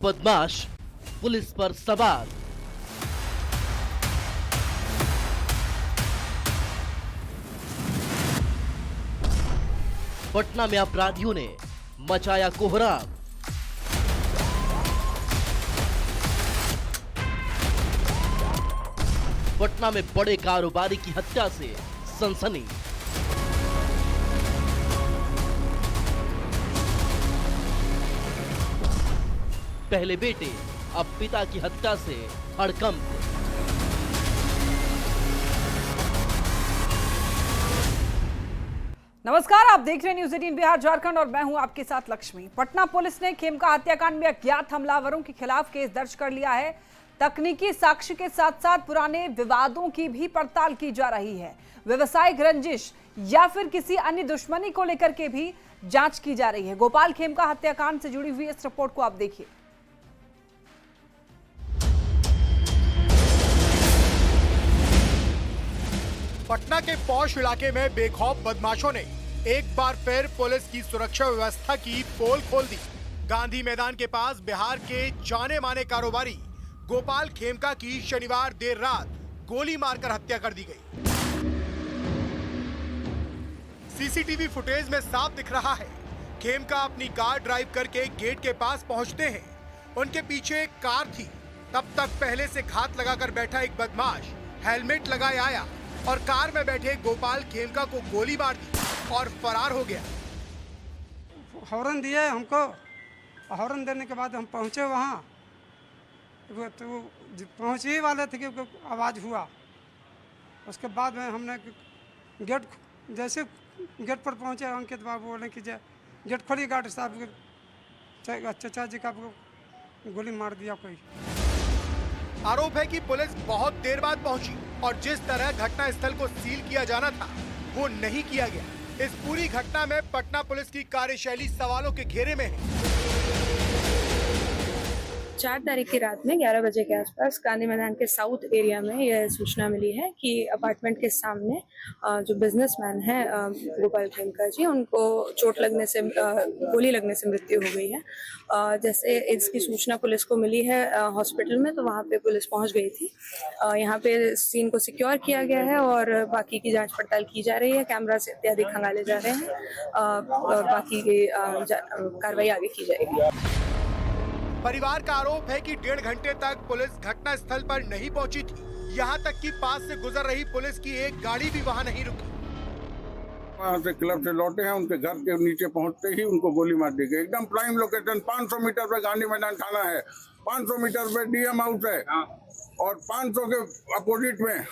बदमाश पुलिस पर सवार। पटना में अपराधियों ने मचाया कोहराम। पटना में बड़े कारोबारी की हत्या से सनसनी। पहले बेटे अब पिता की हत्या से हड़कंप। नमस्कार, आप देख रहे हैं न्यूज़ 18 बिहार झारखंड और मैं हूं आपके साथ लक्ष्मी। पटना पुलिस ने खेमका हत्याकांड में अज्ञात हमलावरों के खिलाफ केस दर्ज कर लिया है। तकनीकी साक्ष्य के साथ साथ पुराने विवादों की भी पड़ताल की जा रही है। व्यवसायिक रंजिश या फिर किसी अन्य दुश्मनी को लेकर के भी जांच की जा रही है। गोपाल खेमका हत्याकांड से जुड़ी हुई इस रिपोर्ट को आप देखिए। पटना के पौष इलाके में बेखौफ बदमाशों ने एक बार फिर पुलिस की सुरक्षा व्यवस्था की पोल खोल दी। गांधी मैदान के पास बिहार के जाने माने कारोबारी गोपाल खेमका की शनिवार देर रात गोली मारकर हत्या कर दी गई। सीसीटीवी फुटेज में साफ दिख रहा है, खेमका अपनी कार ड्राइव करके गेट के पास पहुंचते हैं। उनके पीछे एक कार थी। तब तक पहले से घात लगाकर बैठा एक बदमाश हेलमेट लगाए आया और कार में बैठे गोपाल खेमका को गोली मार दी और फरार हो गया। हॉर्न दिए हमको, हॉर्न देने के बाद हम पहुंचे वहाँ, तो पहुँच ही वाले थे कि आवाज़ हुआ। उसके बाद में हमने गेट, जैसे गेट पर पहुँचे अंकित बाबू बोले कि गेट खोलिए, गार्ड साहब चाचा जी का गोली मार दिया कोई। आरोप है कि पुलिस बहुत देर बाद पहुंची और जिस तरह घटना स्थल को सील किया जाना था वो नहीं किया गया। इस पूरी घटना में पटना पुलिस की कार्यशैली सवालों के घेरे में है। 4 तारीख की रात में 11 बजे के आसपास गांधी मैदान के साउथ एरिया में यह सूचना मिली है कि अपार्टमेंट के सामने जो बिजनेसमैन है गोपाल खेमका जी, उनको चोट लगने से, गोली लगने से मृत्यु हो गई है। जैसे इसकी सूचना पुलिस को मिली है हॉस्पिटल में, तो वहाँ पे पुलिस पहुँच गई थी। यहाँ पे सीन को सिक्योर किया गया है और बाकी की जाँच पड़ताल की जा रही है। कैमरा से इत्यादि खंगाले जा रहे हैं। बाकी की कार्रवाई आगे की जाएगी। परिवार का आरोप है कि 1.5 घंटे तक पुलिस घटना स्थल पर नहीं पहुंची थी। यहां तक कि पास से गुजर रही पुलिस की एक गाड़ी भी वहां नहीं रुकी। वहाँ से क्लब से लौटे हैं, उनके घर के नीचे पहुंचते ही उनको गोली मार दी गई। एकदम प्राइम लोकेशन, 500 मीटर पे गांधी मैदान थाना है, 500 मीटर पे डीएम हाउस है और 500 के अपोजिट में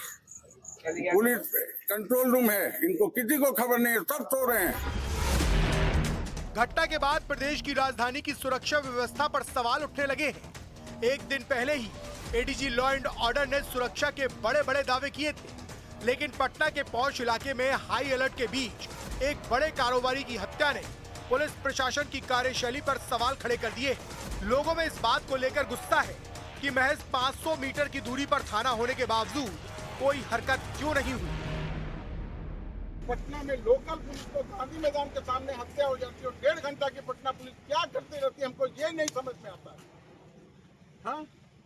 पुलिस कंट्रोल रूम है। इनको किसी को खबर नहीं है, सब सो रहे हैं। घटना के बाद प्रदेश की राजधानी की सुरक्षा व्यवस्था पर सवाल उठने लगे हैं। एक दिन पहले ही एडीजी लॉ एंड ऑर्डर ने सुरक्षा के बड़े बड़े दावे किए थे, लेकिन पटना के पौष इलाके में हाई अलर्ट के बीच एक बड़े कारोबारी की हत्या ने पुलिस प्रशासन की कार्यशैली पर सवाल खड़े कर दिए। लोगों में इस बात को लेकर गुस्सा है कि महज 500 मीटर की दूरी पर थाना होने के बावजूद कोई हरकत क्यों नहीं हुई। पटना में लोकल पुलिस को गांधी मैदान के सामने हत्या हो जाती है और 1.5 घंटा की पटना पुलिस क्या करती रहती है, हमको ये नहीं समझ में आता है। हाँ,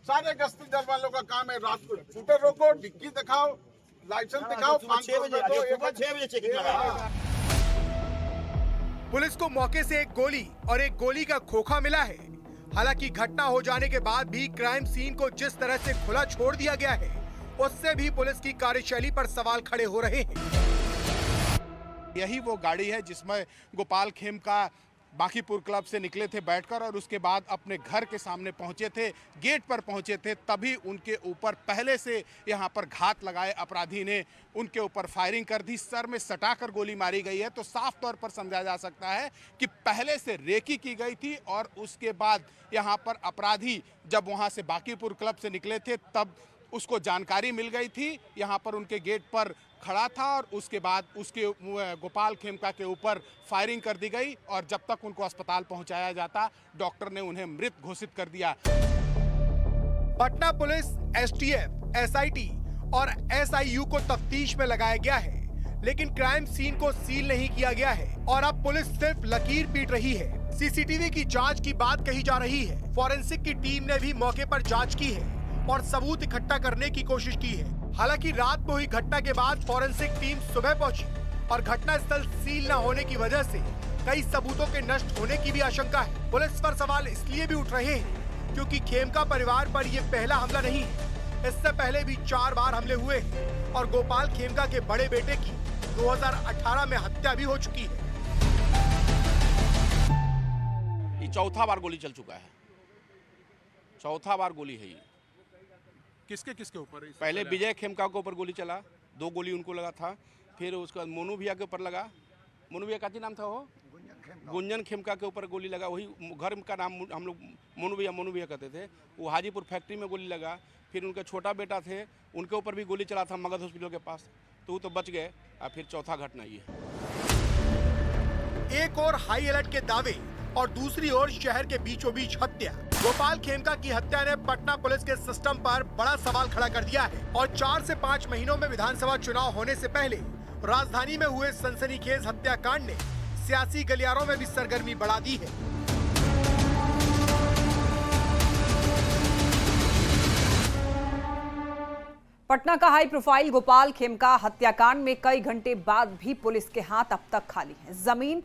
सारे गश्ती दल वालों का काम है रात को स्कूटर रोको, डिग्गी दिखाओ, लाइसेंस दिखाओ, 6 बजे चेकिंग लगाओ। पुलिस को मौके से एक गोली और एक गोली का खोखा मिला है। हालांकि घटना हो जाने के बाद भी क्राइम सीन को जिस तरह से खुला छोड़ दिया गया है, उससे भी पुलिस की कार्यशैली पर सवाल खड़े हो रहे हैं। यही वो गाड़ी है जिसमें गोपाल खेमका बांकीपुर क्लब से निकले थे बैठकर और उसके बाद अपने घर के सामने पहुंचे थे, गेट पर पहुंचे थे। तभी उनके ऊपर पहले से यहां पर घात लगाए अपराधी ने उनके ऊपर फायरिंग कर दी। सर में सटाकर गोली मारी गई है। तो साफ तौर पर समझा जा सकता है कि पहले से रेकी की गई थी और उसके बाद यहां पर अपराधी जब वहां से बांकीपुर क्लब से निकले थे तब उसको जानकारी मिल गई थी, यहाँ पर उनके गेट पर खड़ा था और उसके बाद उसके गोपाल खेमका के ऊपर फायरिंग कर दी गई और जब तक उनको अस्पताल पहुंचाया जाता डॉक्टर ने उन्हें मृत घोषित कर दिया। पटना पुलिस, एसटीएफ, एसआईटी और एसआईयू को तफ्तीश में लगाया गया है, लेकिन क्राइम सीन को सील नहीं किया गया है और अब पुलिस सिर्फ लकीर पीट रही है। सीसीटीवी की जांच की बात कही जा रही है। फॉरेंसिक की टीम ने भी मौके पर जांच की है और सबूत इकट्ठा करने की कोशिश की है। हालांकि रात में हुई घटना के बाद फॉरेंसिक टीम सुबह पहुंची और घटना स्थल सील न होने की वजह से कई सबूतों के नष्ट होने की भी आशंका है। पुलिस पर सवाल इसलिए भी उठ रहे हैं क्योंकि खेमका परिवार पर ये पहला हमला नहीं है। इससे पहले भी 4 बार हमले हुए हैं और गोपाल खेमका के बड़े बेटे की 2018 में हत्या भी हो चुकी है। ये चौथा बार गोली चल चुका है, चौथा बार गोली है ये। किसके किसके ऊपर? पहले विजय खेमका के ऊपर गोली चला, 2 गोली उनको लगा था। फिर उसके बाद मोनू भैया के ऊपर लगा। मोनू भैया का नाम था वो, गुंजन खेमका के ऊपर गोली लगा। वही घर का नाम हम लोग मोनू भैया कहते थे। वो हाजीपुर फैक्ट्री में गोली लगा। फिर उनके छोटा बेटा थे, उनके ऊपर भी गोली चला था मगध हॉस्पिटल के पास, तो वो तो बच गए। और फिर चौथा घटना ये। एक और हाई अलर्ट के दावे और दूसरी ओर शहर के बीचों बीच हत्या। गोपाल खेमका की हत्या ने पटना पुलिस के सिस्टम पर बड़ा सवाल खड़ा कर दिया है और 4 से 5 महीनों में विधानसभा चुनाव होने से पहले राजधानी में हुए सनसनीखेज हत्याकांड ने सियासी गलियारों में भी सरगर्मी बढ़ा दी है। पटना का हाई प्रोफाइल गोपाल खेमका हत्याकांड में कई घंटे बाद भी पुलिस के हाथ अब तक खाली हैं। जमीन,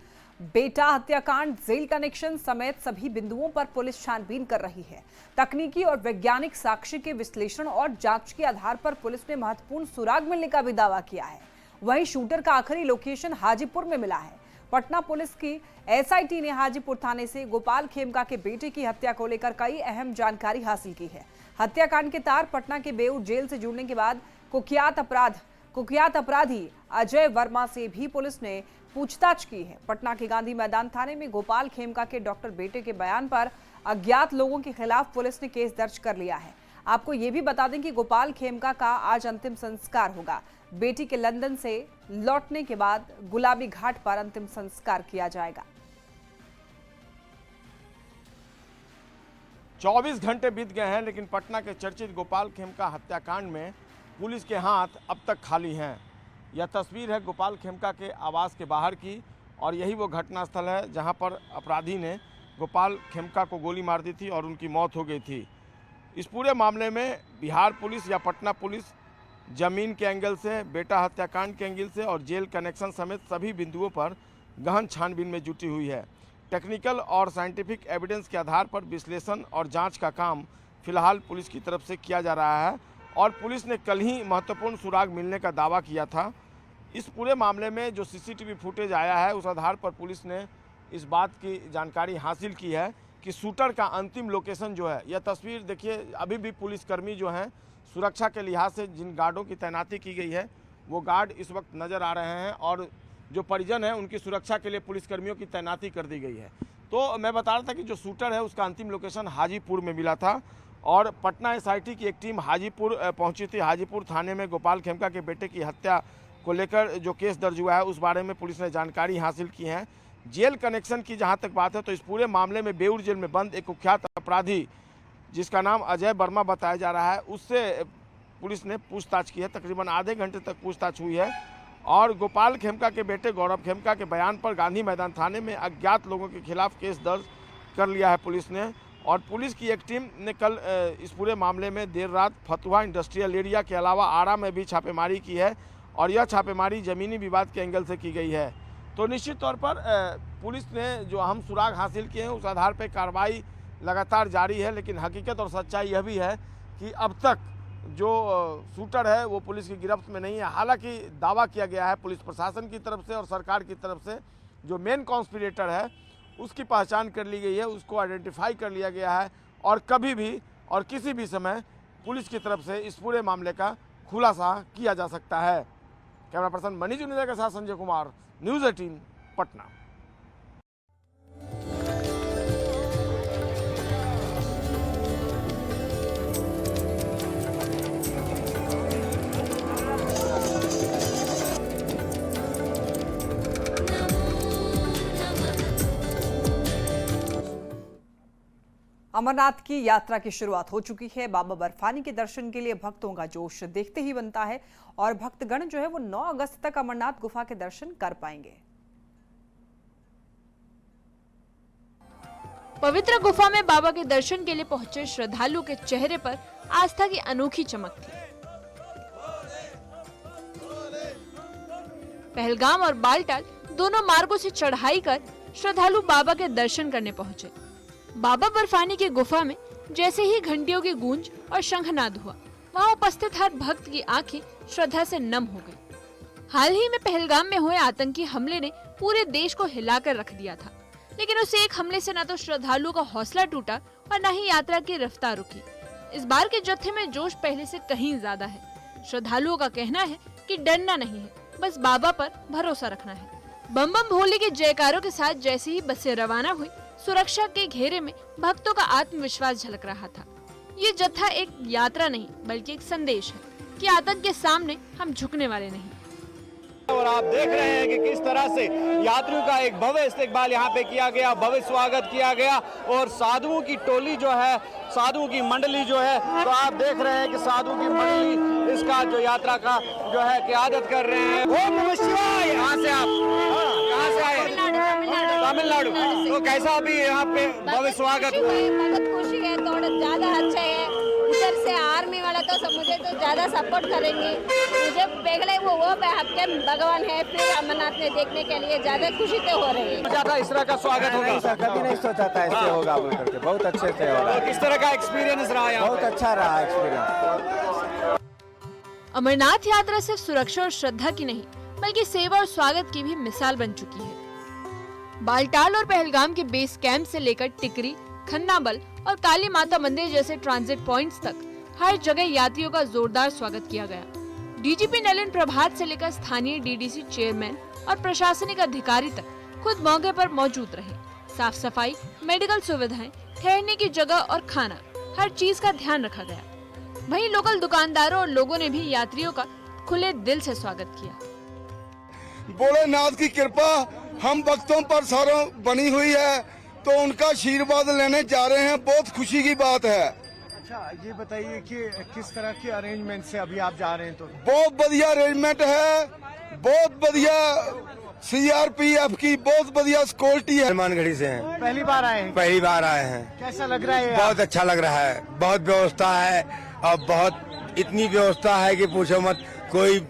बेटा हत्याकांड, जेल कनेक्शन समेत सभी बिंदुओं पर पुलिस छानबीन कर रही है। तकनीकी और वैज्ञानिक साक्ष्य के विश्लेषण और जांच के आधार पर पुलिस ने महत्वपूर्ण सुराग मिलने का भी दावा किया है। वहीं शूटर का आखिरी लोकेशन हाजीपुर में मिला है। पटना पुलिस की एसआईटी ने हाजीपुर थाने से गोपाल खेमका के बेटे की हत्या को लेकर कई अहम जानकारी हासिल की है। हत्याकांड के तार पटना के बेऊर जेल से जुड़ने के बाद कुख्यात अपराधी अजय वर्मा से भी पुलिस ने पूछताछ की है। पटना के गांधी मैदान थाने में गोपाल खेमका के डॉक्टर बेटे के बयान पर अज्ञात लोगों के खिलाफ पुलिस ने केस दर्ज कर लिया है। आपको ये भी बता दें कि गोपाल खेमका का आज अंतिम संस्कार होगा। बेटी के लंदन से लौटने के बाद गुलाबी घाट पर अंतिम संस्कार किया जाएगा। 24 घंटे बीत गए हैं, लेकिन पटना के चर्चित गोपाल खेमका हत्याकांड में पुलिस के हाथ अब तक खाली हैं। यह तस्वीर है गोपाल खेमका के आवास के बाहर की और यही वो घटनास्थल है जहां पर अपराधी ने गोपाल खेमका को गोली मार दी थी और उनकी मौत हो गई थी। इस पूरे मामले में बिहार पुलिस या पटना पुलिस जमीन के एंगल से, बेटा हत्याकांड के एंगल से और जेल कनेक्शन समेत सभी बिंदुओं पर गहन छानबीन में जुटी हुई है। टेक्निकल और साइंटिफिक एविडेंस के आधार पर विश्लेषण और जांच का काम फिलहाल पुलिस की तरफ से किया जा रहा है और पुलिस ने कल ही महत्वपूर्ण सुराग मिलने का दावा किया था। इस पूरे मामले में जो सीसीटीवी फुटेज आया है, उस आधार पर पुलिस ने इस बात की जानकारी हासिल की है कि शूटर का अंतिम लोकेशन जो है, यह तस्वीर देखिए, अभी भी पुलिसकर्मी जो हैं सुरक्षा के लिहाज से जिन गार्डों की तैनाती की गई है, वो गार्ड इस वक्त नज़र आ रहे हैं और जो परिजन है उनकी सुरक्षा के लिए पुलिसकर्मियों की तैनाती कर दी गई है। तो मैं बता रहा था कि जो शूटर है उसका अंतिम लोकेशन हाजीपुर में मिला था और पटना एसआईटी की एक टीम हाजीपुर पहुंची थी। हाजीपुर थाने में गोपाल खेमका के बेटे की हत्या को लेकर जो केस दर्ज हुआ है उस बारे में पुलिस ने जानकारी हासिल की है। जेल कनेक्शन की जहां तक बात है तो इस पूरे मामले में बेऊर जेल में बंद एक कुख्यात अपराधी जिसका नाम अजय वर्मा बताया जा रहा है, उससे पुलिस ने पूछताछ की है। तकरीबन आधे घंटे तक पूछताछ हुई है और गोपाल खेमका के बेटे गौरव खेमका के बयान पर गांधी मैदान थाने में अज्ञात लोगों के खिलाफ केस दर्ज कर लिया है पुलिस ने। और पुलिस की एक टीम ने कल इस पूरे मामले में देर रात फतुहा इंडस्ट्रियल एरिया के अलावा आरा में भी छापेमारी की है और यह छापेमारी ज़मीनी विवाद के एंगल से की गई है। तो निश्चित तौर पर पुलिस ने जो अहम सुराग हासिल किए हैं उस आधार पर कार्रवाई लगातार जारी है, लेकिन हकीकत और सच्चाई यह भी है कि अब तक जो शूटर है वो पुलिस की गिरफ्त में नहीं है। हालांकि दावा किया गया है पुलिस प्रशासन की तरफ से और सरकार की तरफ से जो मेन कॉन्स्पिरेटर है उसकी पहचान कर ली गई है, उसको आइडेंटिफाई कर लिया गया है और कभी भी और किसी भी समय पुलिस की तरफ से इस पूरे मामले का खुलासा किया जा सकता है। कैमरा पर्सन मनीष जुनेजा के साथ संजय कुमार, न्यूज़ 18 पटना। अमरनाथ की यात्रा की शुरुआत हो चुकी है। बाबा बर्फानी के दर्शन के लिए भक्तों का जोश देखते ही बनता है और भक्तगण जो है वो 9 अगस्त तक अमरनाथ गुफा के दर्शन कर पाएंगे। पवित्र गुफा में बाबा के दर्शन के लिए पहुंचे श्रद्धालु के चेहरे पर आस्था की अनोखी चमक थी। पहलगाम और बालटाल दोनों मार्गों से चढ़ाई कर श्रद्धालु बाबा के दर्शन करने पहुंचे। बाबा बर्फानी की गुफा में जैसे ही घंटियों की गूंज और शंखनाद हुआ, वहां उपस्थित हर भक्त की आंखें श्रद्धा से नम हो गई। हाल ही में पहलगाम में हुए आतंकी हमले ने पूरे देश को हिलाकर रख दिया था, लेकिन उस एक हमले से न तो श्रद्धालुओं का हौसला टूटा और न ही यात्रा की रफ्तार रुकी। इस बार के जत्थे में जोश पहले से कहीं ज्यादा है। श्रद्धालुओं का कहना है कि डरना नहीं है, बस बाबा पर भरोसा रखना है। बम बम भोले के जयकारों के साथ जैसे ही बसें रवाना हुई, सुरक्षा के घेरे में भक्तों का आत्मविश्वास झलक रहा था। ये जत्था एक यात्रा नहीं बल्कि एक संदेश है कि आतंक के सामने हम झुकने वाले नहीं। और आप देख रहे हैं कि किस तरह से यात्रियों का एक भव्य इस्तकबाल यहाँ पे किया गया, भव्य स्वागत किया गया और साधुओं की टोली जो है, साधुओं की मंडली जो है, तो आप देख रहे हैं कि साधुओं की मंडली इसका जो यात्रा का जो है क़यादत कर रहे हैं। ओम नमः शिवाय। कहाँ से आप? कहाँ से आए? तमिलनाडु। तो कैसा अभी यहाँ पे भव्य स्वागत हुआ? बहुत खुशी है, थोड़ा ज्यादा अच्छा है। उधर से आर्मी वाला तो मुझे तो ज्यादा सपोर्ट करेंगे। मुझे पहले वो आपके भगवान है, फिर अमरनाथ में देखने के लिए ज्यादा खुशी तो हो रही है। ज्यादा इस तरह का स्वागत होगा? कभी नहीं सोचा था ऐसे होगा बोल करके, बहुत अच्छे से हो रहा है। किस तरह का एक्सपीरियंस रहा यहाँ? बहुत अच्छा रहा एक्सपीरियंस। अमरनाथ यात्रा सिर्फ सुरक्षा और श्रद्धा की नहीं बल्कि सेवा और स्वागत की भी मिसाल बन चुकी है। बालटाल और पहलगाम के बेस कैंप से लेकर टिकरी, खन्नाबल और काली माता मंदिर जैसे ट्रांजिट पॉइंट्स तक हर जगह यात्रियों का जोरदार स्वागत किया गया। डीजीपी नलिन प्रभात से लेकर स्थानीय डीडीसी चेयरमैन और प्रशासनिक अधिकारी तक खुद मौके पर मौजूद रहे। साफ सफाई, मेडिकल सुविधाएं, ठहरने की जगह और खाना, हर चीज का ध्यान रखा गया। वहीं लोकल दुकानदारों और लोगों ने भी यात्रियों का खुले दिल से स्वागत किया। भोलेनाथ की कृपा हम भक्तों पर सारों बनी हुई है, तो उनका आशीर्वाद लेने जा रहे हैं। बहुत खुशी की बात है। अच्छा, ये बताइए कि किस तरह के अरेंजमेंट से अभी आप जा रहे हैं? तो बहुत बढ़िया अरेंजमेंट है, बहुत बढ़िया सीआरपीएफ की बहुत बढ़िया सिक्योरिटी है। हनुमानगढ़ी से हैं। पहली बार आए हैं? पहली बार आए हैं। कैसा लग रहा है? बहुत अच्छा लग रहा है, बहुत व्यवस्था है और बहुत इतनी व्यवस्था है कि पूछो मत। कोई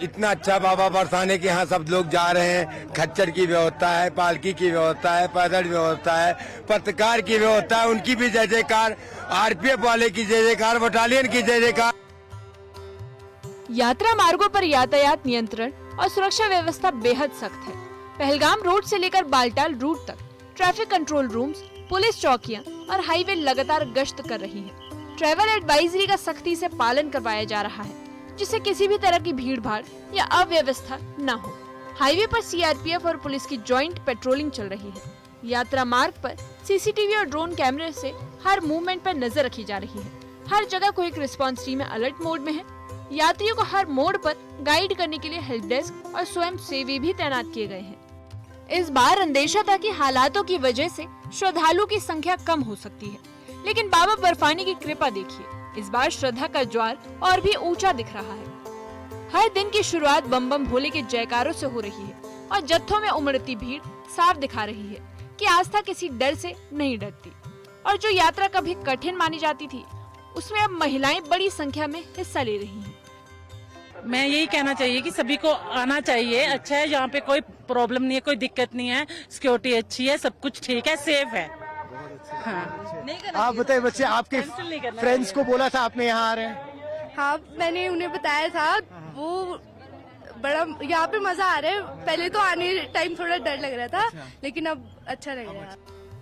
इतना अच्छा बाबा बरसाने के यहाँ सब लोग जा रहे हैं। खच्चर की व्यवस्था है, पालकी की व्यवस्था है, पैदल व्यवस्था है, पत्रकार की व्यवस्था है, उनकी भी जय जयकार, आरपीएफ वाले की जय जयकार, बटालियन की जय जयकार। यात्रा मार्गों पर यातायात नियंत्रण और सुरक्षा व्यवस्था बेहद सख्त है। पहलगाम रोड से लेकर बालटाल रूट तक ट्रैफिक कंट्रोल रूम्स, पुलिस चौकियां और हाईवे लगातार गश्त कर रही हैं। ट्रैवल एडवाइजरी का सख्ती से पालन करवाया जा रहा है, जिससे किसी भी तरह की भीड़ भाड़ या अव्यवस्था न हो। हाईवे पर सीआरपीएफ और पुलिस की जॉइंट पेट्रोलिंग चल रही है। यात्रा मार्ग पर सीसीटीवी और ड्रोन कैमरे से हर मूवमेंट पर नजर रखी जा रही है। हर जगह क्विक रिस्पांस टीमें अलर्ट मोड में है। यात्रियों को हर मोड़ पर गाइड करने के लिए हेल्प डेस्क और स्वयं सेवी भी तैनात किए गए हैं। इस बार अंदेशा था कि हालातों की वजह से श्रद्धालुओं की संख्या कम हो सकती है, लेकिन बाबा बर्फानी की कृपा देखिए, इस बार श्रद्धा का ज्वार और भी ऊंचा दिख रहा है। हर दिन की शुरुआत बम बम भोले के जयकारों से हो रही है और जत्थों में उमड़ती भीड़ साफ दिखा रही है कि आस्था किसी डर से नहीं डरती। और जो यात्रा कभी कठिन मानी जाती थी, उसमें अब महिलाएं बड़ी संख्या में हिस्सा ले रही हैं। मैं यही कहना चाहिए कि सभी को आना चाहिए। अच्छा है, यहाँ पे कोई प्रॉब्लम नहीं है, कोई दिक्कत नहीं है, सिक्योरिटी अच्छी है, सब कुछ ठीक है, सेफ है। हाँ। आप बताइए, बच्चे आपके फ्रेंड्स को बोला था आपने यहाँ आ रहे हैं? हाँ, मैंने उन्हें बताया था। वो बड़ा यहाँ पे मजा आ रहा है। पहले तो आने टाइम थोड़ा डर लग रहा था, लेकिन अब अच्छा लग रहा है।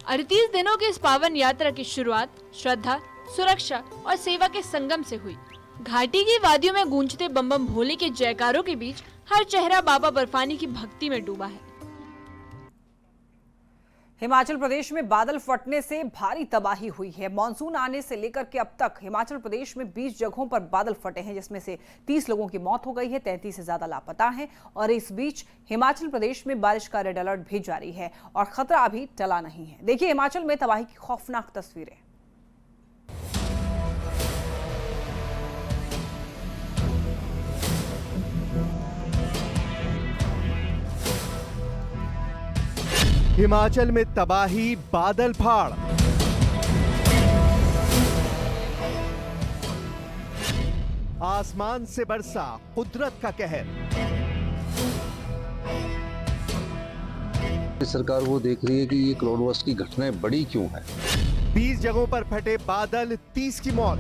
38 दिनों की इस पावन यात्रा की शुरुआत श्रद्धा, सुरक्षा और सेवा के संगम से हुई। घाटी की वादियों में गूंजते बम बम भोले के जयकारों के बीच हर चेहरा बाबा बर्फानी की भक्ति में डूबा है। हिमाचल प्रदेश में बादल फटने से भारी तबाही हुई है। मानसून आने से लेकर के अब तक हिमाचल प्रदेश में 20 जगहों पर बादल फटे हैं, जिसमें से 30 लोगों की मौत हो गई है, 33 से ज्यादा लापता हैं। और इस बीच हिमाचल प्रदेश में बारिश का रेड अलर्ट भी जारी है और खतरा अभी टला नहीं है। देखिए हिमाचल में तबाही की खौफनाक तस्वीरें। हिमाचल में तबाही बादल फाड़। आसमान से बरसा कुदरत का कहर। सरकार वो देख रही है कि ये क्लाउडबर्स्ट की घटनाएं बड़ी क्यों हैं। 20 जगहों पर फटे बादल, 30 की मौत।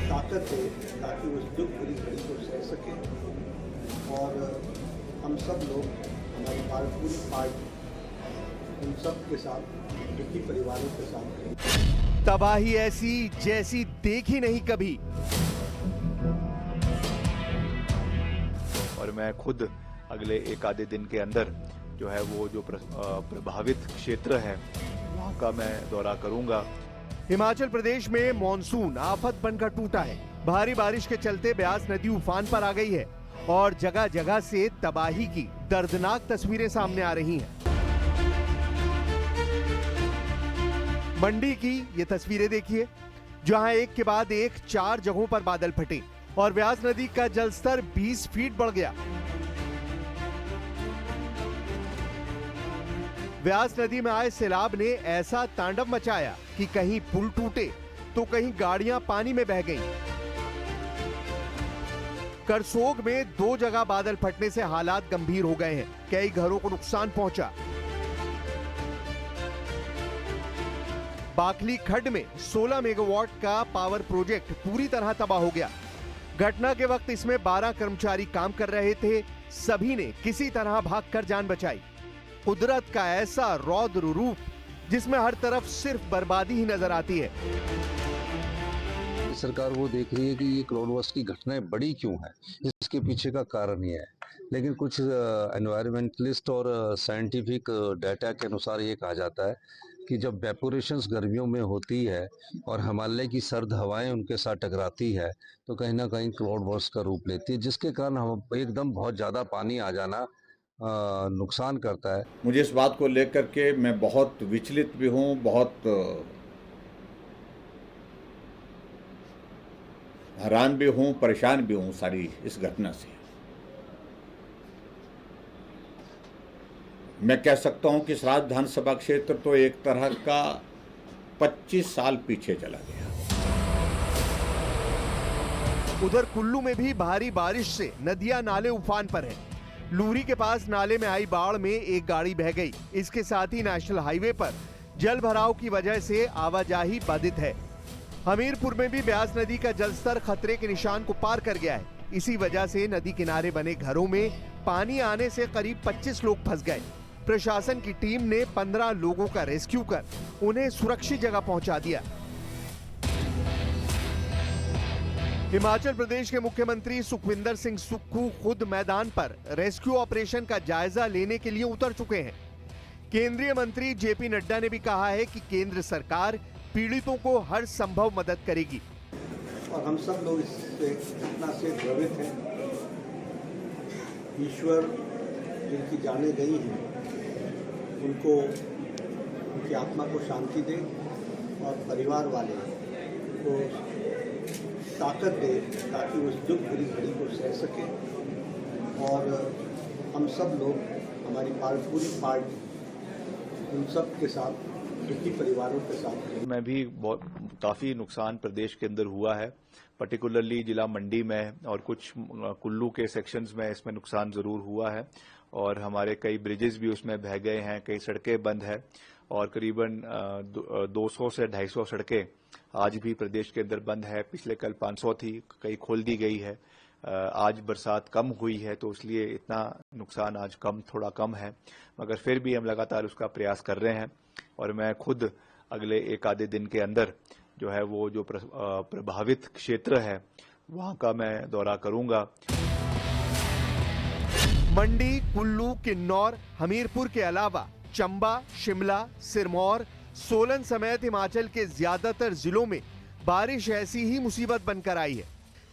ताकत है ताकि उस दुख भरी घड़ी को सह सके और हम सब लोग, हमारी पूरी पार्टी उन सब के साथ, दुखी परिवारों के साथ। तबाही ऐसी जैसी देखी नहीं कभी। और मैं खुद अगले एक आधे दिन के अंदर जो है वो जो प्रभावित क्षेत्र है वहां का मैं दौरा करूंगा। हिमाचल प्रदेश में मॉनसून आफत बनकर टूटा है। भारी बारिश के चलते ब्यास नदी उफान पर आ गई है और जगह जगह से तबाही की दर्दनाक तस्वीरें सामने आ रही हैं। मंडी की ये तस्वीरें देखिए, जहां एक के बाद एक 4 जगहों पर बादल फटे और ब्यास नदी का जलस्तर 20 फीट बढ़ गया। ब्यास नदी में आए सैलाब ने ऐसा तांडव मचाया कि कहीं पुल टूटे तो कहीं गाड़ियां पानी में बह गईं। करसोग में 2 जगह बादल फटने से हालात गंभीर हो गए हैं। कई घरों को नुकसान पहुंचा। बाकली खड्ड में 16 मेगावाट का पावर प्रोजेक्ट पूरी तरह तबाह हो गया। घटना के वक्त इसमें 12 कर्मचारी काम कर रहे थे। सभी ने किसी तरह भागकर जान बचाई। कुदरत का ऐसा रौद्र रूप जिसमें हर तरफ सिर्फ बर्बादी ही नजर आती है। सरकार वो देख रही है कि ये क्लाउडबर्स्ट की घटनाएं बड़ी क्यों हैं, इसके पीछे का कारण ये है। लेकिन कुछ एनवायरमेंटलिस्ट और साइंटिफिक डाटा के अनुसार ये कहा जाता है कि जब वेपोरेशंस गर्मियों में होती है और हिमालय की सर्द हवाएं उनके साथ टकराती है तो कहीं ना कहीं क्लाउडबर्स्ट का रूप लेती है, जिसके कारण हम एकदम बहुत ज़्यादा पानी आ जाना नुकसान करता है। मुझे इस बात को लेकर के मैं बहुत विचलित भी हूँ, बहुत हैरान भी हूँ, परेशान भी हूँ सारी इस घटना से। मैं कह सकता हूँ कि सराज विधानसभा क्षेत्र तो एक तरह का 25 साल पीछे चला गया। उधर कुल्लू में भी भारी बारिश से नदियां नाले उफान पर हैं। लूरी के पास नाले में आई बाढ़ में एक गाड़ी बह गई। इसके साथ ही नेशनल हाईवे पर जल भराव की वजह से आवाजाही बाधित है। हमीरपुर में भी ब्यास नदी का जलस्तर खतरे के निशान को पार कर गया है। इसी वजह से नदी किनारे बने घरों में पानी आने से करीब 25 लोग फंस गए। प्रशासन की टीम ने 15 लोगों का रेस्क्यू कर उन्हें सुरक्षित जगह पहुंचा दिया। हिमाचल प्रदेश के मुख्यमंत्री सुखविंदर सिंह सुक्खू खुद मैदान पर रेस्क्यू ऑपरेशन का जायजा लेने के लिए उतर चुके हैं। केंद्रीय मंत्री जेपी नड्डा ने भी कहा है कि केंद्र सरकार पीड़ितों को हर संभव मदद करेगी। और हम सब लोग इस घटना से द्रवित हैं। ईश्वर जिनकी जानें गई हैं उनको, उनकी आत्मा को शांति दे और परिवार वाले को ताकत दे ताकि उस दुख भरी घड़ी को सह सके और हम सब लोग, हमारी पूरी पार्टी उन सब के साथ, दुखी परिवारों के साथ। मैं भी काफ़ी नुकसान प्रदेश के अंदर हुआ है, पर्टिकुलरली जिला मंडी में और कुछ कुल्लू के सेक्शंस में इसमें नुकसान ज़रूर हुआ है और हमारे कई ब्रिजेस भी उसमें बह गए हैं, कई सड़कें बंद है और करीबन 200 से 250 सड़कें आज भी प्रदेश के अंदर बंद है। पिछले कल 500 थी, कई खोल दी गई है। आज बरसात कम हुई है तो इसलिए इतना नुकसान आज थोड़ा कम है, मगर फिर भी हम लगातार उसका प्रयास कर रहे हैं और मैं खुद अगले एक आधे दिन के अंदर जो है वो जो प्रभावित क्षेत्र है वहां का मैं दौरा करूंगा। मंडी, कुल्लू, किन्नौर, हमीरपुर के अलावा चंबा, शिमला, सिरमौर, सोलन समेत हिमाचल के ज्यादातर जिलों में बारिश ऐसी ही मुसीबत बनकर आई है,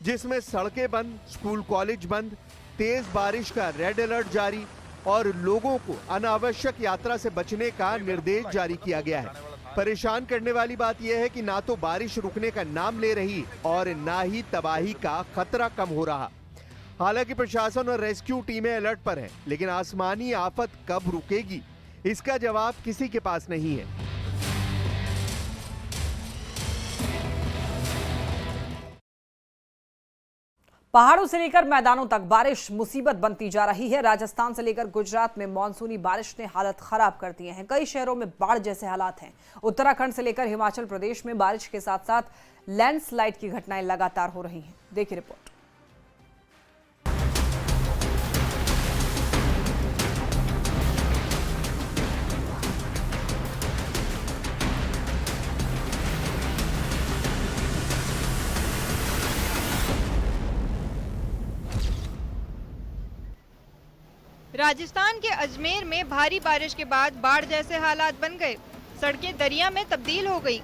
जिसमें सड़कें बंद, स्कूल कॉलेज बंद, तेज बारिश का रेड अलर्ट जारी और लोगों को अनावश्यक यात्रा से बचने का निर्देश जारी किया गया है। परेशान करने वाली बात यह है कि ना तो बारिश रुकने का नाम ले रही और ना ही तबाही का खतरा कम हो रहा। हालांकि प्रशासन और रेस्क्यू टीमें अलर्ट पर हैं, लेकिन आसमानी आफत कब रुकेगी इसका जवाब किसी के पास नहीं है। पहाड़ों से लेकर मैदानों तक बारिश मुसीबत बनती जा रही है। राजस्थान से लेकर गुजरात में मानसूनी बारिश ने हालत खराब कर दी है। कई शहरों में बाढ़ जैसे हालात हैं। उत्तराखंड से लेकर हिमाचल प्रदेश में बारिश के साथ साथ लैंडस्लाइड की घटनाएं लगातार हो रही हैं। देखिए रिपोर्ट। राजस्थान के अजमेर में भारी बारिश के बाद बाढ़ जैसे हालात बन गए। सड़कें दरिया में तब्दील हो गई।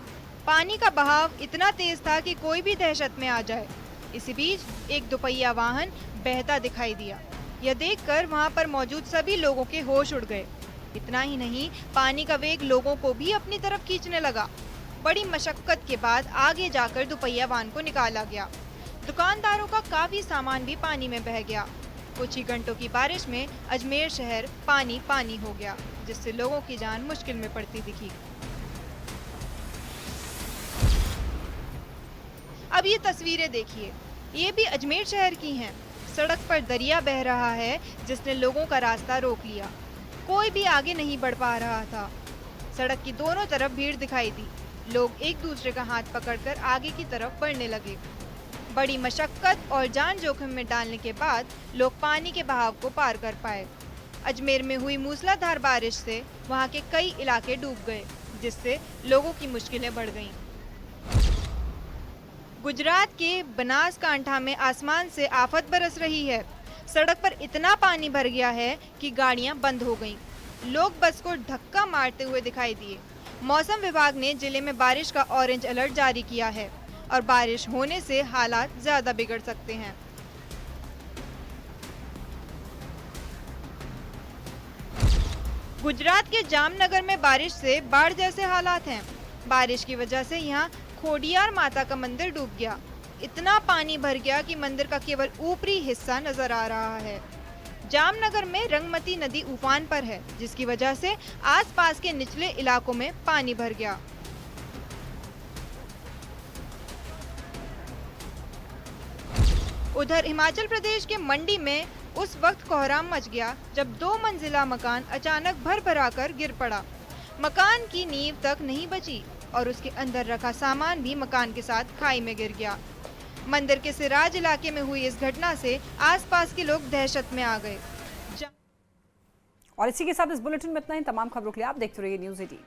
पानी का बहाव इतना तेज था कि कोई भी दहशत में आ जाए। इसी बीच एक दुपहिया वाहन बहता दिखाई दिया। यह देखकर वहां पर मौजूद सभी लोगों के होश उड़ गए। इतना ही नहीं, पानी का वेग लोगों को भी अपनी तरफ खींचने लगा। बड़ी मशक्कत के बाद आगे जाकर दुपहिया वाहन को निकाला गया। दुकानदारों का काफी सामान भी पानी में बह गया। कुछ ही घंटों की बारिश में अजमेर शहर पानी पानी हो गया, जिससे लोगों की जान मुश्किल में पड़ती दिखी। अब ये तस्वीरें देखिए, ये भी अजमेर शहर की हैं। सड़क पर दरिया बह रहा है, जिसने लोगों का रास्ता रोक लिया। कोई भी आगे नहीं बढ़ पा रहा था। सड़क की दोनों तरफ भीड़ दिखाई दी। लोग एक दूसरे का हाथ पकड़कर आगे की तरफ बढ़ने लगे। बड़ी मशक्कत और जान जोखिम में डालने के बाद लोग पानी के बहाव को पार कर पाए। अजमेर में हुई मूसलाधार बारिश से वहां के कई इलाके डूब गए, जिससे लोगों की मुश्किलें बढ़ गईं। गुजरात के बनासकांठा में आसमान से आफत बरस रही है। सड़क पर इतना पानी भर गया है कि गाड़ियां बंद हो गईं। लोग बस को धक्का मारते हुए दिखाई दिए। मौसम विभाग ने जिले में बारिश का ऑरेंज अलर्ट जारी किया है और बारिश होने से हालात ज्यादा बिगड़ सकते हैं। गुजरात के जामनगर में बारिश से बाढ़ जैसे हालात हैं। बारिश की वजह से यहां खोडियार माता का मंदिर डूब गया। इतना पानी भर गया कि मंदिर का केवल ऊपरी हिस्सा नजर आ रहा है। जामनगर में रंगमती नदी उफान पर है, जिसकी वजह से आसपास के निचले इलाकों में पानी भर गया। उधर हिमाचल प्रदेश के मंडी में उस वक्त कोहराम मच गया जब 2 मंजिला मकान अचानक भर-भराकर गिर पड़ा। मकान की नींव तक नहीं बची और उसके अंदर रखा सामान भी मकान के साथ खाई में गिर गया। मंदिर के सिराज इलाके में हुई इस घटना से आसपास के लोग दहशत में आ गए। और इसी के साथ इस बुलेटिन में इतना ही। तमाम खबरों के लिए आप देखते रहिए न्यूज़ 18।